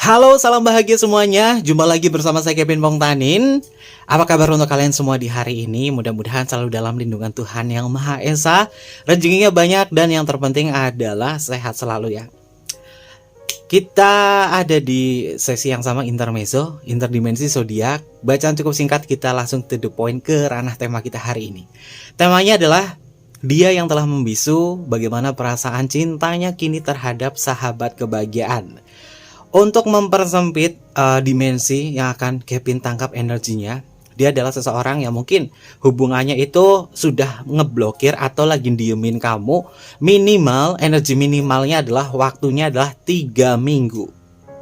Halo, salam bahagia semuanya. Jumpa lagi bersama saya Kevin Pongtanin. Apa kabar untuk kalian semua di hari ini? Mudah-mudahan selalu dalam lindungan Tuhan Yang Maha Esa. Rezekinya banyak dan yang terpenting adalah sehat selalu ya. Kita ada di sesi yang sama intermezzo, interdimensi zodiak. Bacaan cukup singkat, kita langsung to the point ke ranah tema kita hari ini. Temanya adalah dia yang telah membisu, bagaimana perasaan cintanya kini terhadap sahabat kebahagiaan. Untuk mempersempit dimensi yang akan Kevin tangkap energinya, dia adalah seseorang yang mungkin hubungannya itu sudah ngeblokir atau lagi diemin kamu. Minimal, energi minimalnya adalah waktunya adalah 3 minggu.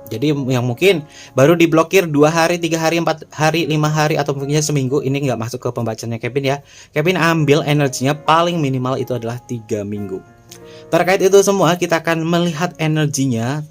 Jadi yang mungkin baru diblokir 2 hari, 3 hari, 4 hari, 5 hari, atau mungkin seminggu. Ini nggak masuk ke pembacaannya Kevin ya. Kevin ambil energinya paling minimal itu adalah 3 minggu. Terkait itu semua, kita akan melihat energinya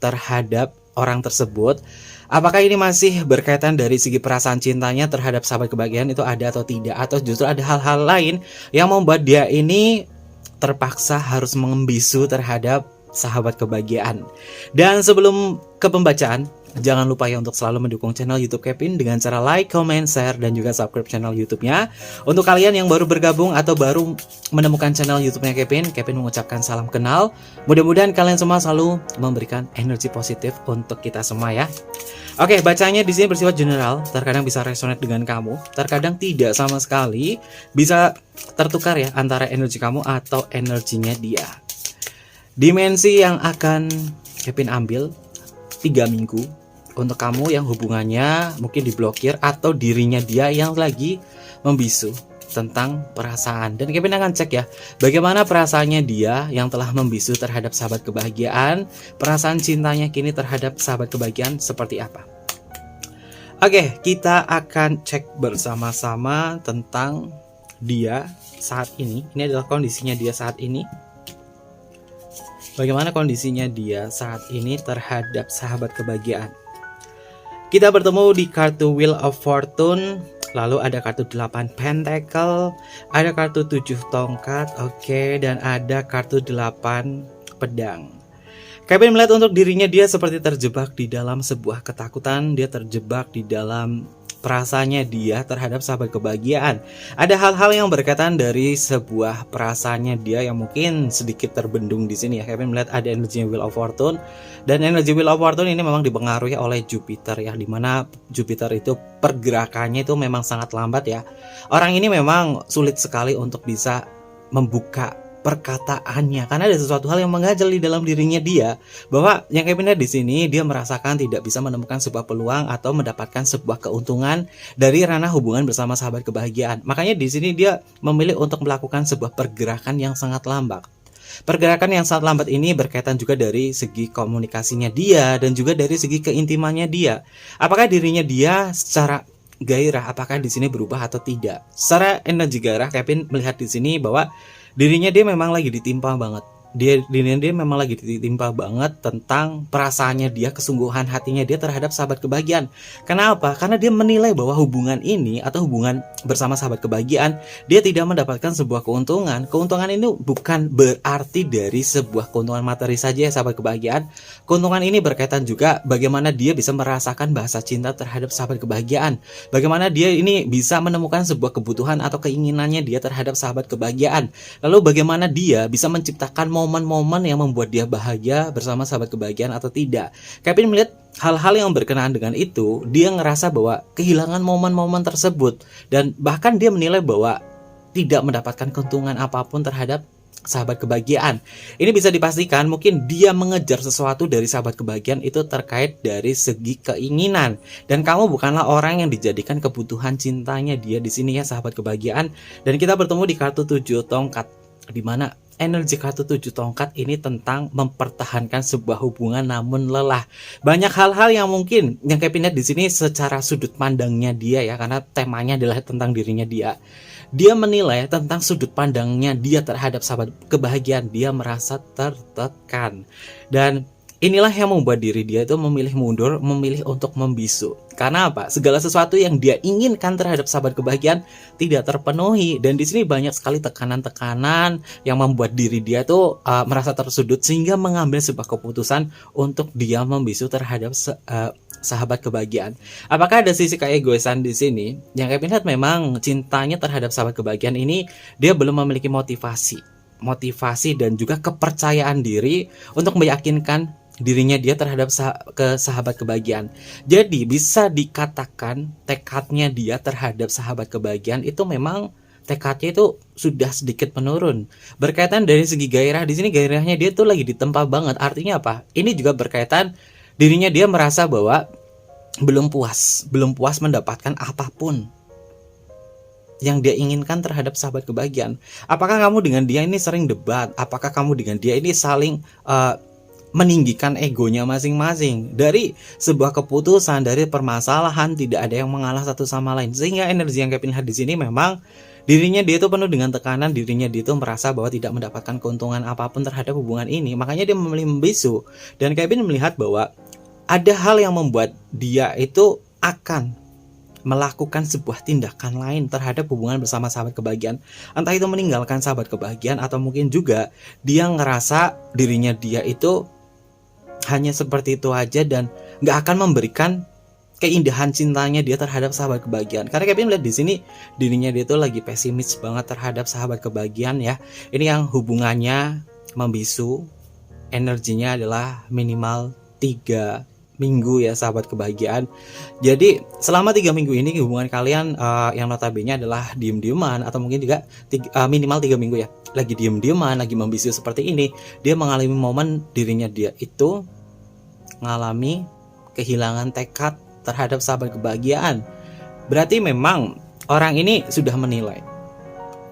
terhadap orang tersebut. Apakah ini masih berkaitan dari segi perasaan cintanya terhadap sahabat kebahagiaan itu ada atau tidak, atau justru ada hal-hal lain yang membuat dia ini terpaksa harus membisu terhadap sahabat kebahagiaan. Dan sebelum ke pembacaan, jangan lupa ya untuk selalu mendukung channel YouTube Kevin dengan cara like, comment, share, dan juga subscribe channel YouTube-nya. Untuk kalian yang baru bergabung atau baru menemukan channel YouTube-nya Kevin mengucapkan salam kenal. Mudah-mudahan kalian semua selalu memberikan energi positif untuk kita semua ya. Oke, bacanya di sini bersifat general, terkadang bisa resonate dengan kamu, terkadang tidak sama sekali, bisa tertukar ya antara energi kamu atau energinya dia. Dimensi yang akan Kevin ambil 3 minggu untuk kamu yang hubungannya mungkin diblokir atau dirinya dia yang lagi membisu tentang perasaan. Dan Kevin akan cek ya, bagaimana perasaannya dia yang telah membisu terhadap sahabat kebahagiaan. Perasaan cintanya kini terhadap sahabat kebahagiaan seperti apa? Oke, kita akan cek bersama-sama tentang dia saat ini. Ini adalah kondisinya dia saat ini. Bagaimana kondisinya dia saat ini terhadap sahabat kebahagiaan. Kita bertemu di kartu Wheel of Fortune, lalu ada kartu 8 Pentacle, ada kartu 7 tongkat, oke, dan ada kartu 8 pedang. Kevin melihat untuk dirinya dia seperti terjebak di dalam sebuah ketakutan, dia terjebak di dalam perasaannya dia terhadap sahabat kebahagiaan. Ada hal-hal yang berkaitan dari sebuah perasaannya dia yang mungkin sedikit terbendung di sini ya. Kevin melihat ada energi Wheel of Fortune, dan energi Wheel of Fortune ini memang dipengaruhi oleh Jupiter ya, dimana Jupiter itu pergerakannya itu memang sangat lambat ya. Orang ini memang sulit sekali untuk bisa membuka perkataannya karena ada sesuatu hal yang mengganjal di dalam dirinya dia, bahwa yang Kevin lihat di sini dia merasakan tidak bisa menemukan sebuah peluang atau mendapatkan sebuah keuntungan dari ranah hubungan bersama sahabat kebahagiaan. Makanya di sini dia memilih untuk melakukan sebuah pergerakan yang sangat lambat. Pergerakan yang sangat lambat ini berkaitan juga dari segi komunikasinya dia dan juga dari segi keintimannya dia. Apakah dirinya dia secara gairah, apakah di sini berubah atau tidak? Secara energi gairah, Kevin melihat di sini bahwa dirinya dia memang lagi ditimpa banget. Dirinya dia memang lagi ditimpa banget tentang perasaannya dia, kesungguhan hatinya dia terhadap sahabat kebahagiaan. Kenapa? Karena dia menilai bahwa hubungan ini atau hubungan bersama sahabat kebahagiaan, dia tidak mendapatkan sebuah keuntungan. Keuntungan ini bukan berarti dari sebuah keuntungan materi saja ya sahabat kebahagiaan. Keuntungan ini berkaitan juga bagaimana dia bisa merasakan bahasa cinta terhadap sahabat kebahagiaan. Bagaimana dia ini bisa menemukan sebuah kebutuhan atau keinginannya dia terhadap sahabat kebahagiaan. Lalu bagaimana dia bisa menciptakan momen-momen yang membuat dia bahagia bersama sahabat kebahagiaan atau tidak. Kevin melihat hal-hal yang berkenaan dengan itu, dia ngerasa bahwa kehilangan momen-momen tersebut, dan bahkan dia menilai bahwa tidak mendapatkan keuntungan apapun terhadap sahabat kebahagiaan. Ini bisa dipastikan mungkin dia mengejar sesuatu dari sahabat kebahagiaan itu terkait dari segi keinginan, dan kamu bukanlah orang yang dijadikan kebutuhan cintanya dia di sini ya sahabat kebahagiaan. Dan kita bertemu di kartu 7 tongkat, di mana energi kartu 7 tongkat ini tentang mempertahankan sebuah hubungan namun lelah. Banyak hal-hal yang mungkin yang Kevin lihat di sini secara sudut pandangnya dia ya, karena temanya adalah tentang dirinya dia. Dia menilai tentang sudut pandangnya dia terhadap sahabat kebahagiaan, dia merasa tertekan. Dan Inilah yang membuat diri dia itu memilih mundur, memilih untuk membisu. Karena apa? Segala sesuatu yang dia inginkan terhadap sahabat kebahagiaan tidak terpenuhi, dan di sini banyak sekali tekanan-tekanan yang membuat diri dia tuh merasa tersudut sehingga mengambil sebuah keputusan untuk dia membisu terhadap sahabat kebahagiaan. Apakah ada sisi keegoisan di sini? Yang Kevin lihat memang cintanya terhadap sahabat kebahagiaan ini dia belum memiliki motivasi dan juga kepercayaan diri untuk meyakinkan dirinya dia terhadap sahabat kebahagiaan. Jadi bisa dikatakan tekadnya dia terhadap sahabat kebahagiaan itu memang tekadnya itu sudah sedikit menurun. Berkaitan dari segi gairah, di sini gairahnya dia tuh lagi ditempa banget. Artinya apa? Ini juga berkaitan dirinya dia merasa bahwa belum puas mendapatkan apapun yang dia inginkan terhadap sahabat kebahagiaan. Apakah kamu dengan dia ini sering debat? Apakah kamu dengan dia ini saling meninggikan egonya masing-masing? Dari sebuah keputusan, dari permasalahan tidak ada yang mengalah satu sama lain, sehingga energi yang Kevin lihat di sini memang dirinya dia itu penuh dengan tekanan, dirinya dia itu merasa bahwa tidak mendapatkan keuntungan apapun terhadap hubungan ini, makanya dia memilih membisu. Dan Kevin melihat bahwa ada hal yang membuat dia itu akan melakukan sebuah tindakan lain terhadap hubungan bersama sahabat kebahagiaan. Entah itu meninggalkan sahabat kebahagiaan, atau mungkin juga dia ngerasa dirinya dia itu hanya seperti itu aja dan gak akan memberikan keindahan cintanya dia terhadap sahabat kebahagiaan. Karena Kevin lihat di sini dirinya dia tuh lagi pesimis banget terhadap sahabat kebahagiaan ya. Ini yang hubungannya membisu, energinya adalah minimal 3 minggu ya sahabat kebahagiaan. Jadi selama 3 minggu ini hubungan kalian yang notabene adalah diem-dieman, atau mungkin juga minimal 3 minggu ya, lagi diem-dieman, lagi membisu seperti ini. Dia mengalami momen dirinya dia itu mengalami kehilangan tekad terhadap sahabat kebahagiaan. Berarti memang orang ini sudah menilai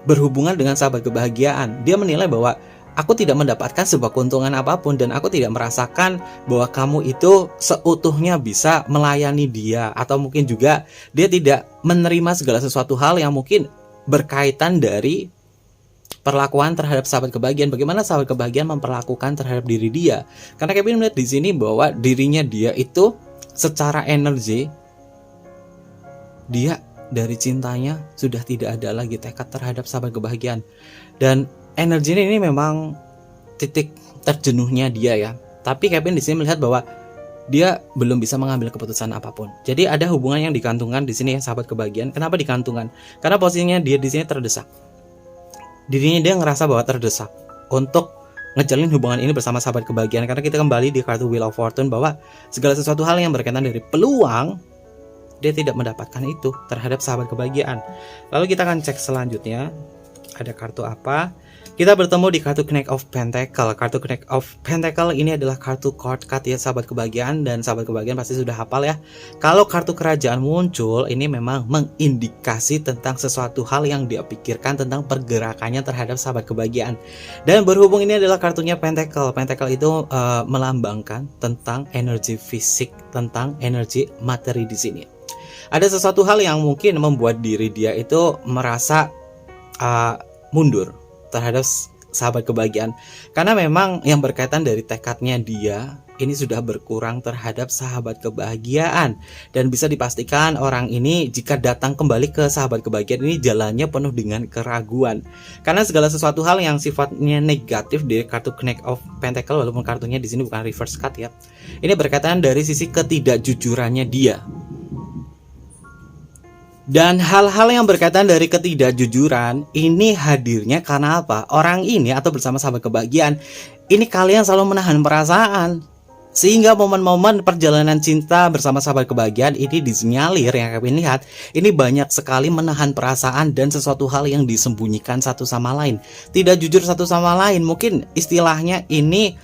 berhubungan dengan sahabat kebahagiaan. Dia menilai bahwa aku tidak mendapatkan sebuah keuntungan apapun, dan aku tidak merasakan bahwa kamu itu seutuhnya bisa melayani dia, atau mungkin juga dia tidak menerima segala sesuatu hal yang mungkin berkaitan dari perlakuan terhadap sahabat kebahagiaan. Bagaimana sahabat kebahagiaan memperlakukan terhadap diri dia? Karena Kevin melihat di sini bahwa dirinya dia itu secara energi, dia dari cintanya sudah tidak ada lagi tekad terhadap sahabat kebahagiaan. Dan energi ini memang titik terjenuhnya dia ya. Tapi Kevin di sini melihat bahwa dia belum bisa mengambil keputusan apapun. Jadi ada hubungan yang dikantungkan di sini ya sahabat kebahagiaan. Kenapa dikantungkan? Karena posisinya dia di sini terdesak. Dirinya dia ngerasa bahwa terdesak untuk ngejalin hubungan ini bersama sahabat kebahagiaan. Karena kita kembali di kartu Wheel of Fortune bahwa segala sesuatu hal yang berkaitan dari peluang, dia tidak mendapatkan itu terhadap sahabat kebahagiaan. Lalu kita akan cek selanjutnya ada kartu apa. Kita bertemu di kartu Knight of Pentacle. Kartu Knight of Pentacle ini adalah kartu court card ya sahabat kebahagiaan, dan sahabat kebahagiaan pasti sudah hafal ya. Kalau kartu kerajaan muncul, ini memang mengindikasi tentang sesuatu hal yang dia pikirkan tentang pergerakannya terhadap sahabat kebahagiaan. Dan berhubung ini adalah kartunya Pentacle. Pentacle itu melambangkan tentang energi fisik, tentang energi materi di sini. Ada sesuatu hal yang mungkin membuat diri dia itu merasa mundur terhadap sahabat kebahagiaan, karena memang yang berkaitan dari tekadnya dia ini sudah berkurang terhadap sahabat kebahagiaan. Dan bisa dipastikan orang ini jika datang kembali ke sahabat kebahagiaan ini jalannya penuh dengan keraguan, karena segala sesuatu hal yang sifatnya negatif di kartu Knight of Pentacle, walaupun kartunya di sini bukan reverse card ya, ini berkaitan dari sisi ketidakjujurannya dia. Dan hal-hal yang berkaitan dari ketidakjujuran ini hadirnya karena apa? Orang ini atau bersama sahabat kebahagiaan ini kalian selalu menahan perasaan, sehingga momen-momen perjalanan cinta bersama sahabat kebahagiaan ini disinyalir yang kalian lihat ini banyak sekali menahan perasaan dan sesuatu hal yang disembunyikan satu sama lain, tidak jujur satu sama lain. Mungkin istilahnya ini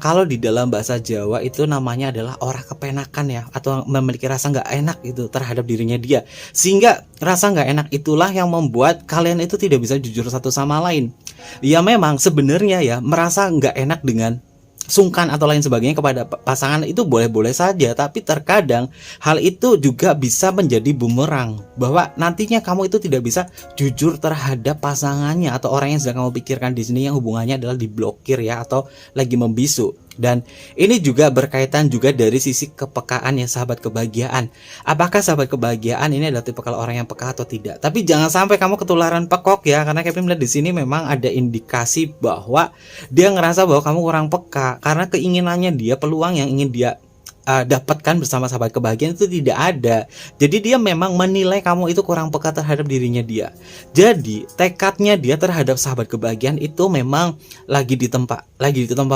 kalau di dalam bahasa Jawa itu namanya adalah orang kepenakan ya, atau memiliki rasa nggak enak itu terhadap dirinya dia, sehingga rasa nggak enak itulah yang membuat kalian itu tidak bisa jujur satu sama lain. Ya memang sebenarnya ya merasa nggak enak dengan sungkan atau lain sebagainya kepada pasangan itu boleh-boleh saja, tapi terkadang hal itu juga bisa menjadi bumerang, bahwa nantinya kamu itu tidak bisa jujur terhadap pasangannya atau orang yang sedang kamu pikirkan di sini, yang hubungannya adalah diblokir ya, atau lagi membisu. Dan ini juga berkaitan juga dari sisi kepekaan ya sahabat kebahagiaan. Apakah sahabat kebahagiaan ini adalah tipe kalau orang yang peka atau tidak? Tapi jangan sampai kamu ketularan pekok ya, karena Kevin melihat di sini memang ada indikasi bahwa dia ngerasa bahwa kamu kurang peka karena keinginannya dia, peluang yang ingin dia dapatkan bersama sahabat kebahagiaan itu tidak ada. Jadi dia memang menilai kamu itu kurang peka terhadap dirinya dia. Jadi tekadnya dia terhadap sahabat kebahagiaan itu memang lagi ditempa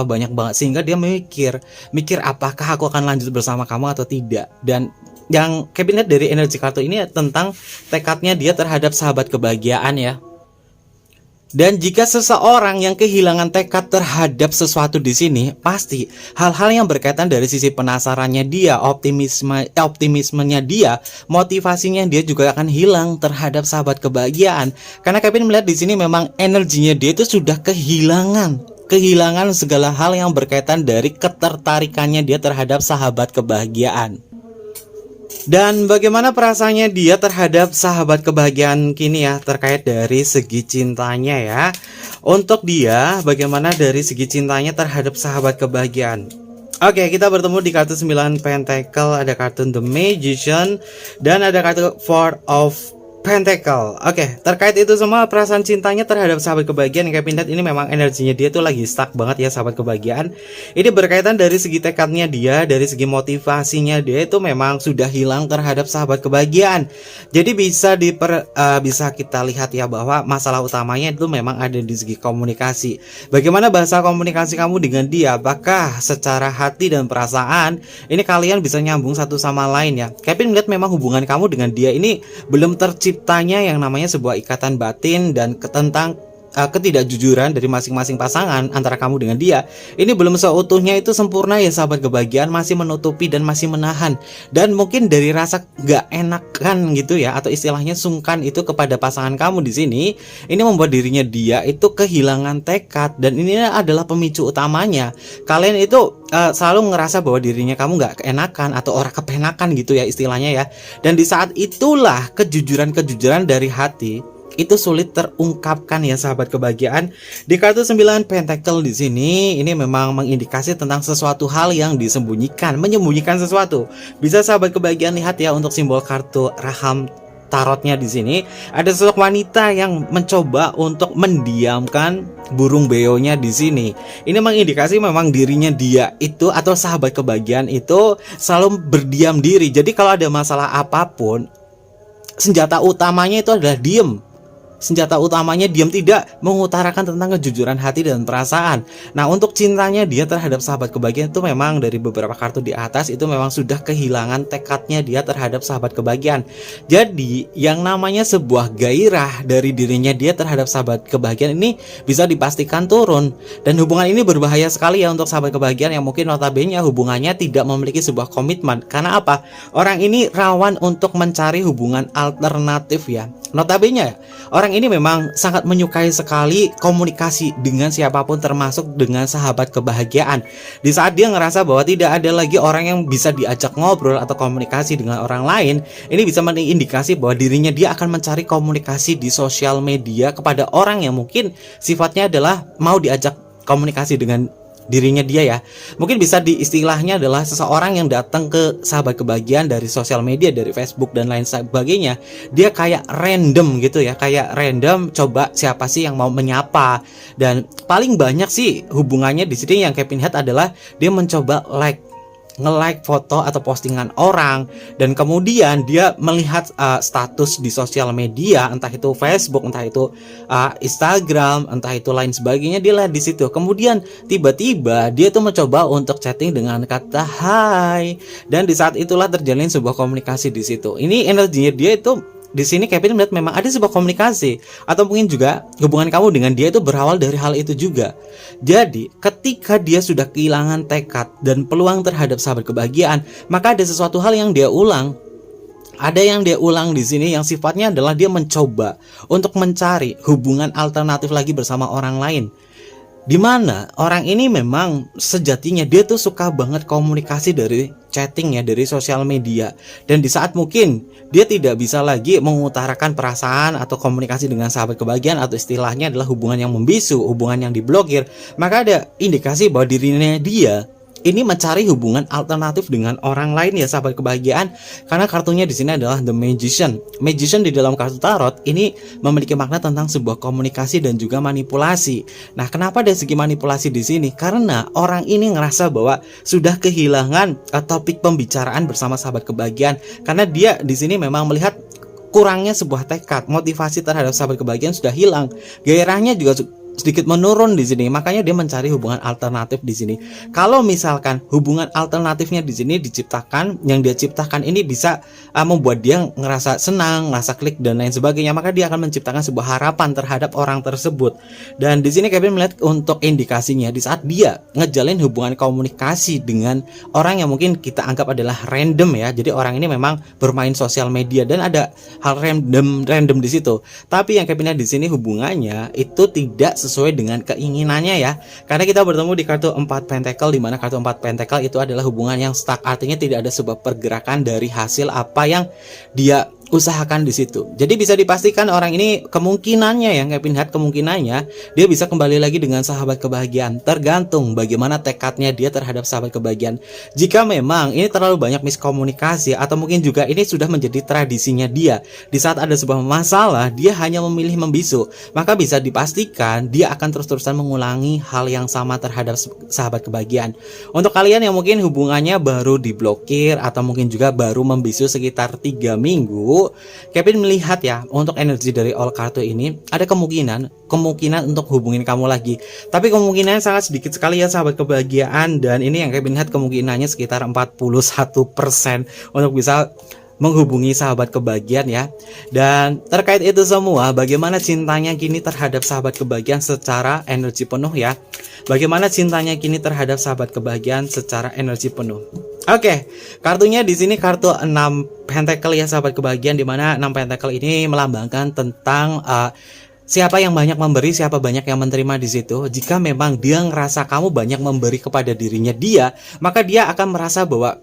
banyak banget, sehingga dia mikir apakah aku akan lanjut bersama kamu atau tidak. Dan yang Kevin lihat dari energi kartu ini tentang tekadnya dia terhadap sahabat kebahagiaan ya. Dan jika seseorang yang kehilangan tekad terhadap sesuatu di sini, pasti hal-hal yang berkaitan dari sisi penasarannya dia, optimismenya dia, motivasinya dia juga akan hilang terhadap sahabat kebahagiaan. Karena Kevin melihat di sini memang energinya dia itu sudah kehilangan segala hal yang berkaitan dari ketertarikannya dia terhadap sahabat kebahagiaan. Dan bagaimana perasaannya dia terhadap sahabat kebahagiaan kini ya, terkait dari segi cintanya ya. Untuk dia, bagaimana dari segi cintanya terhadap sahabat kebahagiaan. Oke, kita bertemu di kartu 9 Pentacle, ada kartu The Magician, dan ada kartu Four of Pentacle. Oke, terkait itu semua perasaan cintanya terhadap sahabat kebahagiaan yang Kevin lihat ini memang energinya dia tuh lagi stuck banget ya sahabat kebahagiaan. Ini berkaitan dari segi tekadnya dia, dari segi motivasinya dia itu memang sudah hilang terhadap sahabat kebahagiaan. Jadi bisa kita lihat ya bahwa masalah utamanya itu memang ada di segi komunikasi. Bagaimana bahasa komunikasi kamu dengan dia? Apakah secara hati dan perasaan ini kalian bisa nyambung satu sama lain ya? Kevin melihat memang hubungan kamu dengan dia ini belum terciptanya yang namanya sebuah ikatan batin, dan tentang ketidakjujuran dari masing-masing pasangan antara kamu dengan dia ini belum seutuhnya itu sempurna ya sahabat kebahagiaan, masih menutupi dan masih menahan, dan mungkin dari rasa gak enakan gitu ya, atau istilahnya sungkan itu kepada pasangan kamu di sini, ini membuat dirinya dia itu kehilangan tekad. Dan ini adalah pemicu utamanya kalian itu selalu ngerasa bahwa dirinya kamu gak keenakan atau orang kepenakan gitu ya istilahnya ya. Dan di saat itulah kejujuran dari hati itu sulit terungkapkan ya sahabat kebahagiaan. Di kartu 9 Pentacle di sini ini memang mengindikasi tentang sesuatu hal yang menyembunyikan sesuatu. Bisa sahabat kebahagiaan lihat ya untuk simbol kartu raham tarotnya di sini, ada sosok wanita yang mencoba untuk mendiamkan burung beonya di sini. Ini mengindikasi memang dirinya dia itu atau sahabat kebahagiaan itu selalu berdiam diri. Jadi kalau ada masalah apapun, senjata utamanya itu adalah diem. Senjata utamanya diam, tidak mengutarakan tentang kejujuran hati dan perasaan. Nah, untuk cintanya dia terhadap sahabat kebahagiaan itu memang dari beberapa kartu di atas itu memang sudah kehilangan tekadnya dia terhadap sahabat kebahagiaan. Jadi yang namanya sebuah gairah dari dirinya dia terhadap sahabat kebahagiaan ini bisa dipastikan turun. Dan hubungan ini berbahaya sekali ya untuk sahabat kebahagiaan yang mungkin notabene hubungannya tidak memiliki sebuah komitmen. Karena apa? Orang ini rawan untuk mencari hubungan alternatif ya. Notabene orang ini memang sangat menyukai sekali komunikasi dengan siapapun, termasuk dengan sahabat kebahagiaan. Di saat dia ngerasa bahwa tidak ada lagi orang yang bisa diajak ngobrol atau komunikasi dengan orang lain, ini bisa mengindikasi bahwa dirinya dia akan mencari komunikasi di sosial media kepada orang yang mungkin sifatnya adalah mau diajak komunikasi dengan dirinya dia ya. Mungkin bisa diistilahnya adalah seseorang yang datang ke sahabat kebahagiaan dari sosial media, dari Facebook dan lain sebagainya. Dia kayak random gitu ya, kayak random coba siapa sih yang mau menyapa. Dan paling banyak sih hubungannya di sini yang Kevin lihat adalah dia mencoba nge-like foto atau postingan orang, dan kemudian dia melihat status di sosial media, entah itu Facebook, entah itu Instagram, entah itu lain sebagainya, dia lihat di situ. Kemudian tiba-tiba dia tuh mencoba untuk chatting dengan kata hai, dan di saat itulah terjalin sebuah komunikasi di situ. Ini energinya dia itu di sini Kevin melihat memang ada sebuah komunikasi, atau mungkin juga hubungan kamu dengan dia itu berawal dari hal itu juga. Jadi ketika dia sudah kehilangan tekad dan peluang terhadap sahabat kebahagiaan, maka ada sesuatu hal yang dia ulang. Ada yang dia ulang di sini yang sifatnya adalah dia mencoba untuk mencari hubungan alternatif lagi bersama orang lain. Dimana orang ini memang sejatinya dia tuh suka banget komunikasi dari chatting ya, dari sosial media. Dan di saat mungkin dia tidak bisa lagi mengutarakan perasaan atau komunikasi dengan sahabat kebahagiaan, atau istilahnya adalah hubungan yang membisu, hubungan yang diblokir, maka ada indikasi bahwa dirinya dia ini mencari hubungan alternatif dengan orang lain ya sahabat kebahagiaan. Karena kartunya di sini adalah The Magician. Magician di dalam kartu tarot ini memiliki makna tentang sebuah komunikasi dan juga manipulasi. Nah, kenapa dari segi manipulasi di sini? Karena orang ini ngerasa bahwa sudah kehilangan topik pembicaraan bersama sahabat kebahagiaan. Karena dia di sini memang melihat kurangnya sebuah tekad, motivasi terhadap sahabat kebahagiaan sudah hilang, gairahnya juga sedikit menurun di sini. Makanya dia mencari hubungan alternatif di sini. Kalau misalkan hubungan alternatifnya di sini diciptakan, yang dia ciptakan ini bisa membuat dia ngerasa senang, ngerasa klik dan lain sebagainya, maka dia akan menciptakan sebuah harapan terhadap orang tersebut. Dan di sini Kevin melihat untuk indikasinya di saat dia ngejalin hubungan komunikasi dengan orang yang mungkin kita anggap adalah random ya. Jadi orang ini memang bermain sosial media dan ada hal random di situ. Tapi yang Kevin lihat di sini hubungannya itu tidak sesuai dengan keinginannya ya. Karena kita bertemu di kartu 4 pentacle, di mana kartu 4 pentacle itu adalah hubungan yang stuck, artinya tidak ada sebuah pergerakan dari hasil apa yang dia usahakan di situ. Jadi bisa dipastikan orang ini kemungkinannya yang Kevin lihat, kemungkinannya dia bisa kembali lagi dengan sahabat kebahagiaan, tergantung bagaimana tekadnya dia terhadap sahabat kebahagiaan. Jika memang ini terlalu banyak miskomunikasi, atau mungkin juga ini sudah menjadi tradisinya dia, di saat ada sebuah masalah dia hanya memilih membisu, maka bisa dipastikan dia akan terus-terusan mengulangi hal yang sama terhadap sahabat kebahagiaan. Untuk kalian yang mungkin hubungannya baru diblokir atau mungkin juga baru membisu sekitar 3 minggu, Kevin melihat ya, untuk energi dari all kartu ini ada kemungkinan untuk hubungin kamu lagi. Tapi kemungkinannya sangat sedikit sekali ya sahabat kebahagiaan. Dan ini yang Kevin lihat kemungkinannya sekitar 41% untuk bisa menghubungi sahabat kebahagiaan ya. Dan terkait itu semua, bagaimana cintanya kini terhadap sahabat kebahagiaan secara energi penuh ya. Bagaimana cintanya kini terhadap sahabat kebahagiaan secara energi penuh. Oke, kartunya di sini kartu 6 pentacle ya sahabat kebahagiaan, di mana 6 pentacle ini melambangkan tentang siapa yang banyak memberi, siapa banyak yang menerima di situ. Jika memang dia ngerasa kamu banyak memberi kepada dirinya dia, maka dia akan merasa bahwa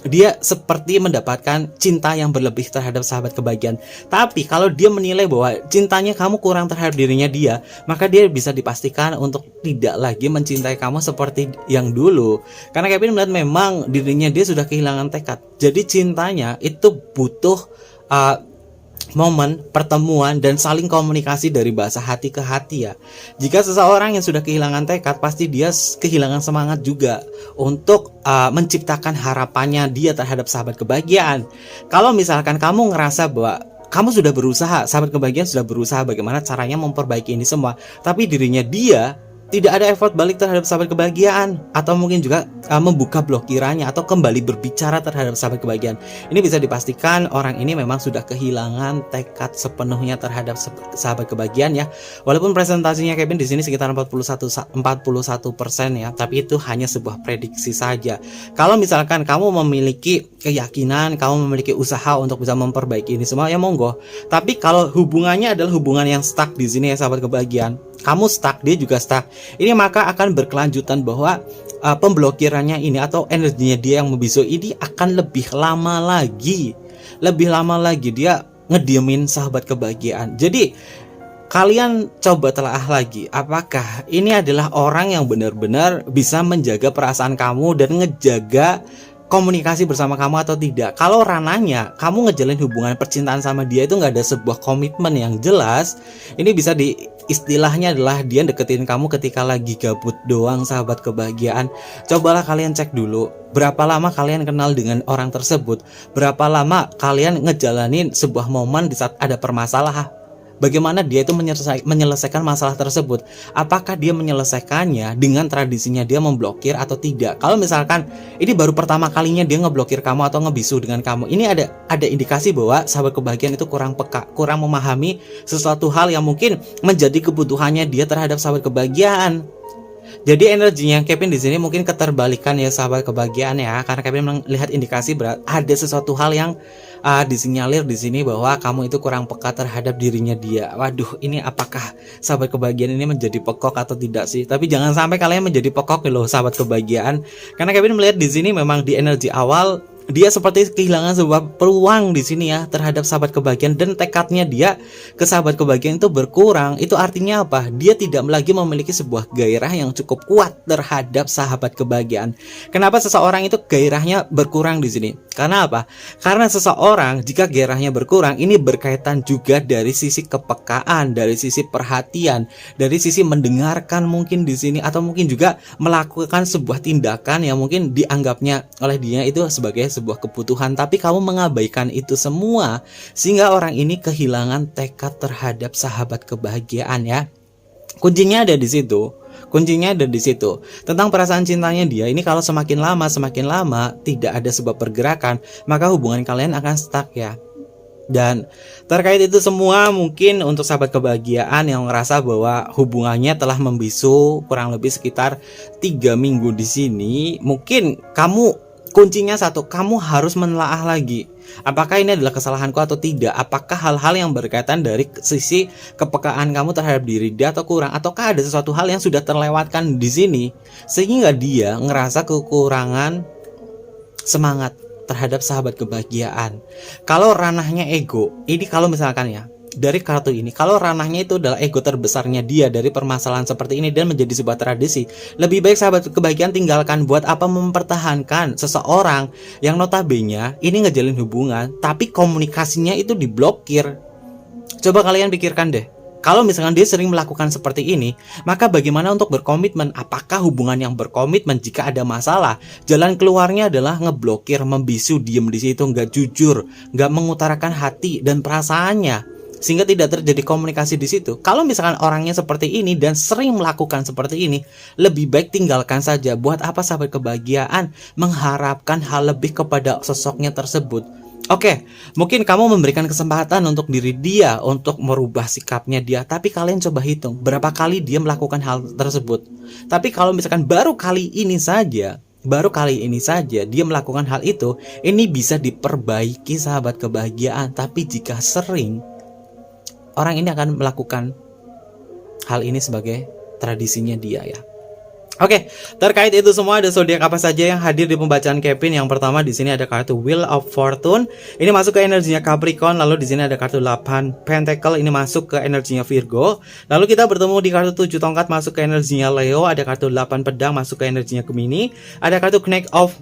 dia seperti mendapatkan cinta yang berlebih terhadap sahabat kebahagiaan. Tapi kalau dia menilai bahwa cintanya kamu kurang terhadap dirinya dia, maka dia bisa dipastikan untuk tidak lagi mencintai kamu seperti yang dulu. Karena Kevin melihat memang dirinya dia sudah kehilangan tekad. Jadi cintanya itu butuh momen pertemuan dan saling komunikasi dari bahasa hati ke hati ya. Jika seseorang yang sudah kehilangan tekad, pasti dia kehilangan semangat juga untuk menciptakan harapannya dia terhadap sahabat kebahagiaan. Kalau misalkan kamu ngerasa bahwa kamu sudah berusaha, sahabat kebahagiaan sudah berusaha bagaimana caranya memperbaiki ini semua, tapi dirinya dia tidak ada effort balik terhadap sahabat kebahagiaan, atau mungkin juga membuka blokirannya atau kembali berbicara terhadap sahabat kebahagiaan, ini bisa dipastikan orang ini memang sudah kehilangan tekad sepenuhnya terhadap sahabat kebahagiaan ya. Walaupun presentasinya Kevin di sini sekitar 41% ya, tapi itu hanya sebuah prediksi saja. Kalau misalkan kamu memiliki keyakinan, kamu memiliki usaha untuk bisa memperbaiki ini semua ya monggo. Tapi kalau hubungannya adalah hubungan yang stuck di sini ya sahabat kebahagiaan, kamu stuck, dia juga stuck, ini maka akan berkelanjutan bahwa pemblokirannya ini atau energinya dia yang membisu ini akan lebih lama lagi dia ngediemin sahabat kebahagiaan. Jadi kalian coba telaah lagi, apakah ini adalah orang yang benar-benar bisa menjaga perasaan kamu dan ngejaga komunikasi bersama kamu atau tidak. Kalau ranahnya kamu ngejalin hubungan percintaan sama dia itu nggak ada sebuah komitmen yang jelas, ini bisa istilahnya adalah dia deketin kamu ketika lagi gabut doang sahabat kebahagiaan. Cobalah kalian cek dulu, berapa lama kalian kenal dengan orang tersebut, berapa lama kalian ngejalanin sebuah momen di saat ada permasalahan. Bagaimana dia itu menyelesaikan masalah tersebut? Apakah dia menyelesaikannya dengan tradisinya dia memblokir atau tidak? Kalau misalkan ini baru pertama kalinya dia ngeblokir kamu atau ngebisu dengan kamu, ini ada indikasi bahwa sahabat kebahagiaan itu kurang peka, kurang memahami sesuatu hal yang mungkin menjadi kebutuhannya dia terhadap sahabat kebahagiaan. Jadi energinya Kevin di sini mungkin keterbalikan ya sahabat kebahagiaan ya, karena Kevin melihat indikasi berat ada sesuatu hal yang disinyalir di sini bahwa kamu itu kurang peka terhadap dirinya dia. Waduh, ini apakah sahabat kebahagiaan ini menjadi pekok atau tidak sih? Tapi jangan sampai kalian menjadi pekok loh sahabat kebahagiaan. Karena Kevin melihat di sini memang di energi awal dia seperti kehilangan sebuah peluang di sini ya terhadap sahabat kebahagiaan, dan tekadnya dia ke sahabat kebahagiaan itu berkurang. Itu artinya apa? Dia tidak lagi memiliki sebuah gairah yang cukup kuat terhadap sahabat kebahagiaan. Kenapa seseorang itu gairahnya berkurang di sini? Karena apa? Karena seseorang jika gairahnya berkurang, ini berkaitan juga dari sisi kepekaan, dari sisi perhatian, dari sisi mendengarkan mungkin di sini, atau mungkin juga melakukan sebuah tindakan yang mungkin dianggapnya oleh dia itu sebagai sebuah kebutuhan, tapi kamu mengabaikan itu semua sehingga orang ini kehilangan tekad terhadap sahabat kebahagiaan ya. Kuncinya ada di situ. Kuncinya ada di situ. Tentang perasaan cintanya dia ini, kalau semakin lama tidak ada sebuah pergerakan, maka hubungan kalian akan stuck ya. Dan terkait itu semua, mungkin untuk sahabat kebahagiaan yang ngerasa bahwa hubungannya telah membisu kurang lebih sekitar 3 minggu di sini, mungkin kuncinya satu, kamu harus menelaah lagi. Apakah ini adalah kesalahanku atau tidak? Apakah hal-hal yang berkaitan dari sisi kepekaan kamu terhadap diri dia atau kurang? Ataukah ada sesuatu hal yang sudah terlewatkan di sini sehingga dia ngerasa kekurangan semangat terhadap sahabat kebahagiaan? Kalau ranahnya ego, ini kalau misalkan ya dari kartu ini, kalau ranahnya itu adalah ego terbesarnya dia dari permasalahan seperti ini dan menjadi sebuah tradisi, lebih baik sahabat kebahagiaan tinggalkan. Buat apa mempertahankan seseorang yang notabene ini ngejalin hubungan tapi komunikasinya itu diblokir? Coba kalian pikirkan deh, kalau misalkan dia sering melakukan seperti ini, maka bagaimana untuk berkomitmen? Apakah hubungan yang berkomitmen jika ada masalah, jalan keluarnya adalah ngeblokir, membisu, diem di situ, nggak jujur, nggak mengutarakan hati dan perasaannya, sehingga tidak terjadi komunikasi di situ? Kalau misalkan orangnya seperti ini dan sering melakukan seperti ini, lebih baik tinggalkan saja. Buat apa sahabat kebahagiaan mengharapkan hal lebih kepada sosoknya tersebut? Oke, mungkin kamu memberikan kesempatan untuk diri dia untuk merubah sikapnya dia, tapi kalian coba hitung berapa kali dia melakukan hal tersebut. Tapi kalau misalkan baru kali ini saja dia melakukan hal itu, ini bisa diperbaiki sahabat kebahagiaan. Tapi jika sering, orang ini akan melakukan hal ini sebagai tradisinya dia ya. Oke, terkait itu semua, ada zodiak apa saja yang hadir di pembacaan Kevin? Yang pertama di sini ada kartu Wheel of Fortune. Ini masuk ke energinya Capricorn. Lalu di sini ada kartu 8 Pentacle, ini masuk ke energinya Virgo. Lalu kita bertemu di kartu 7 tongkat masuk ke energinya Leo. Ada kartu 8 pedang masuk ke energinya Gemini. Ada kartu Knight of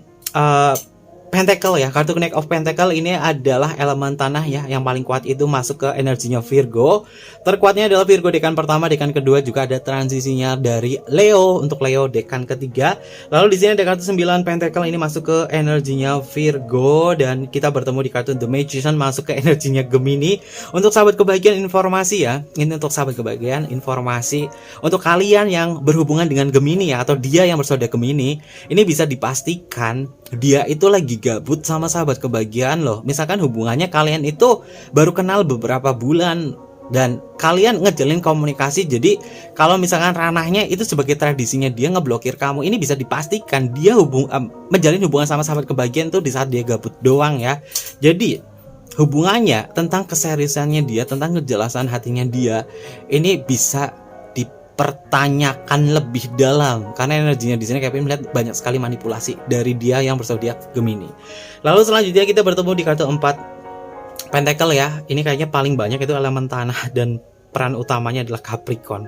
Pentacle ya, kartu Knight of Pentacle ini adalah elemen tanah ya, yang paling kuat itu masuk ke energinya Virgo. Terkuatnya adalah Virgo dekan pertama, dekan kedua, juga ada transisinya dari Leo untuk Leo dekan ketiga. Lalu di sini ada kartu 9 Pentacle, ini masuk ke energinya Virgo, dan kita bertemu di kartu The Magician masuk ke energinya Gemini. Untuk sahabat kebahagiaan informasi ya, ini untuk sahabat kebahagiaan informasi untuk kalian yang berhubungan dengan Gemini ya, atau dia yang bersaudara Gemini, ini bisa dipastikan dia itu lagi gabut sama sahabat kebahagiaan loh. Misalkan hubungannya kalian itu baru kenal beberapa bulan dan kalian ngejalin komunikasi, jadi kalau misalkan ranahnya itu sebagai tradisinya dia ngeblokir kamu, ini bisa dipastikan dia menjalin hubungan sama sahabat kebahagiaan tuh di saat dia gabut doang ya. Jadi hubungannya tentang keseriusannya dia, tentang kejelasan hatinya dia, ini bisa pertanyakan lebih dalam, karena energinya di sini Kevin melihat banyak sekali manipulasi dari dia yang berzodiak Gemini. Lalu selanjutnya kita bertemu di kartu 4 Pentacle ya. Ini kayaknya paling banyak itu elemen tanah dan peran utamanya adalah Capricorn.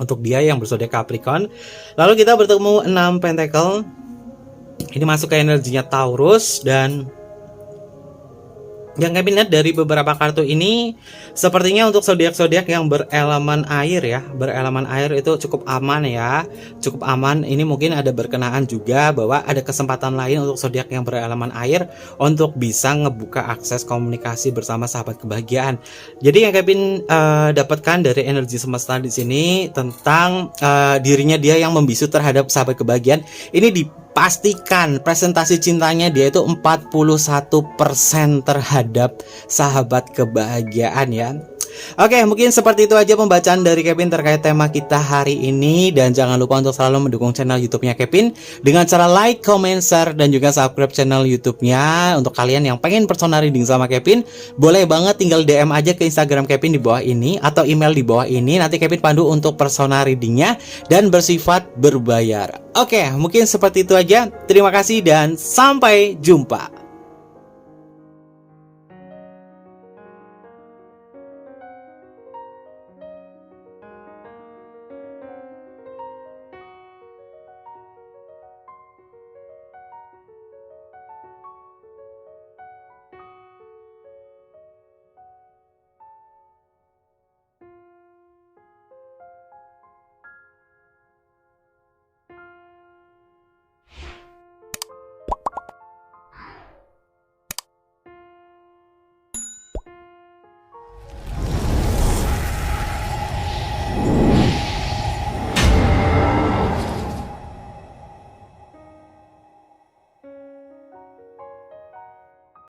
Untuk dia yang berzodiak Capricorn. Lalu kita bertemu 6 Pentacle. Ini masuk ke energinya Taurus, dan yang kami lihat dari beberapa kartu ini, sepertinya untuk zodiak-zodiak yang berelemen air ya, berelemen air itu cukup aman ya, cukup aman. Ini mungkin ada berkenaan juga bahwa ada kesempatan lain untuk zodiak yang berelemen air untuk bisa ngebuka akses komunikasi bersama sahabat kebahagiaan. Jadi yang Kevin dapatkan dari energi semesta di sini tentang dirinya dia yang membisu terhadap sahabat kebahagiaan, ini pastikan presentasi cintanya dia itu 41% terhadap sahabat kebahagiaan ya. Oke, mungkin seperti itu aja pembacaan dari Kevin terkait tema kita hari ini. Dan jangan lupa untuk selalu mendukung channel YouTube-nya Kevin dengan cara like, comment, share, dan juga subscribe channel YouTube-nya. Untuk kalian yang pengen personal reading sama Kevin, boleh banget tinggal DM aja ke Instagram Kevin di bawah ini atau email di bawah ini. Nanti Kevin pandu untuk personal readingnya dan bersifat berbayar. Oke, mungkin seperti itu aja. Terima kasih dan sampai jumpa.